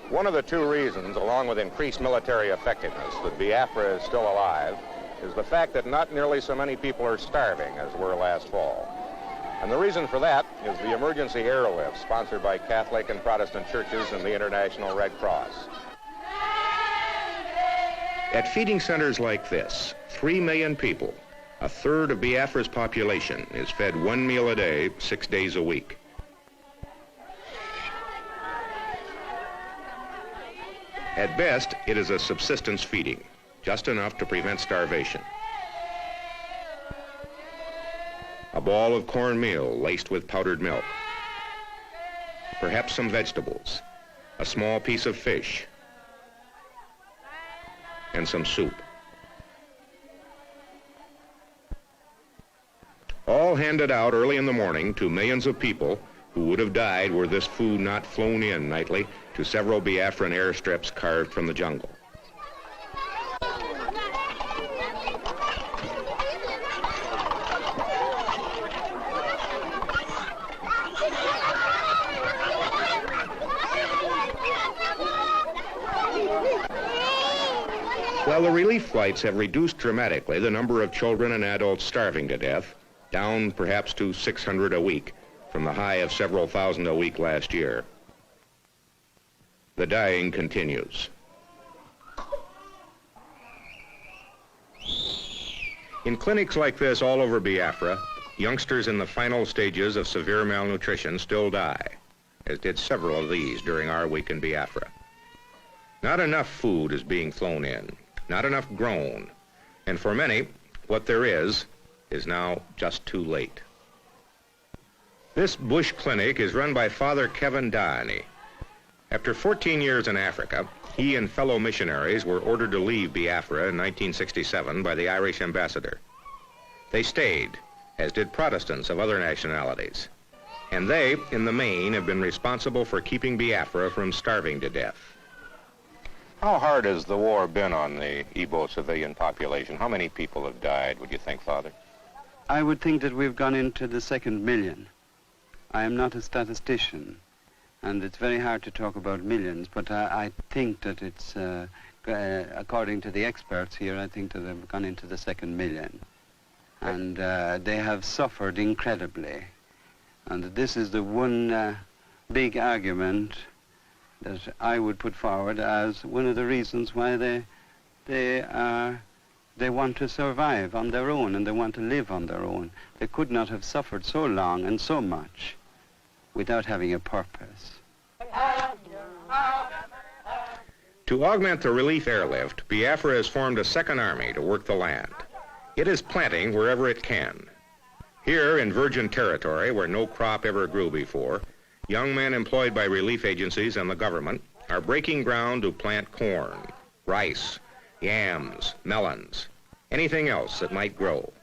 One of the two reasons, along with increased military effectiveness, that Biafra is still alive is the fact that not nearly so many people are starving as were last fall. And the reason for that is the emergency airlift sponsored by Catholic and Protestant churches and the International Red Cross. At feeding centers like this, 3 million people, a third of Biafra's population, is fed one meal a day, 6 days a week. At best, it is a subsistence feeding, just enough to prevent starvation. A ball of cornmeal laced with powdered milk. Perhaps some vegetables, a small piece of fish, and some soup. All handed out early in the morning to millions of people who would have died were this food not flown in nightly to several Biafran airstrips carved from the jungle. While the relief flights have reduced dramatically the number of children and adults starving to death, down perhaps to 600 a week, from the high of several thousand a week last year, the dying continues. In clinics like this all over Biafra, youngsters in the final stages of severe malnutrition still die, as did several of these during our week in Biafra. Not enough food is being flown in, not enough grown, and for many, what there is now just too late. This bush clinic is run by Father Kevin Downey. After 14 years in Africa, he and fellow missionaries were ordered to leave Biafra in 1967 by the Irish ambassador. They stayed, as did Protestants of other nationalities. And they, in the main, have been responsible for keeping Biafra from starving to death. How hard has the war been on the Igbo civilian population? How many people have died, would you think, Father? I would think that we've gone into the 2nd million. I am not a statistician, and it's very hard to talk about millions, but I think that it's, according to the experts here, I think that they've gone into the 2nd million. And they have suffered incredibly. And this is the one big argument that I would put forward as one of the reasons why they want to survive on their own and they want to live on their own. They could not have suffered so long and so much without having a purpose. To augment the relief airlift, Biafra has formed a second army to work the land. It is planting wherever it can. Here in virgin territory, where no crop ever grew before, young men employed by relief agencies and the government are breaking ground to plant corn, rice, yams, melons, anything else that might grow.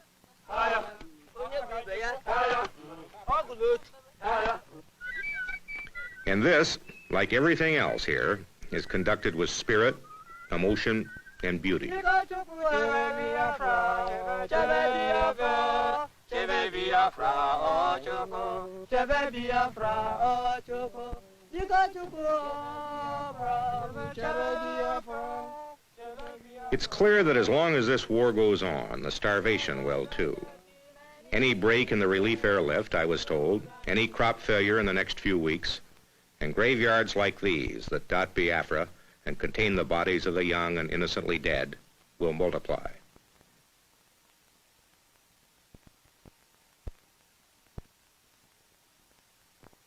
And this, like everything else here, is conducted with spirit, emotion, and beauty. It's clear that as long as this war goes on, the starvation will too. Any break in the relief airlift, I was told, any crop failure in the next few weeks, and graveyards like these that dot Biafra and contain the bodies of the young and innocently dead will multiply.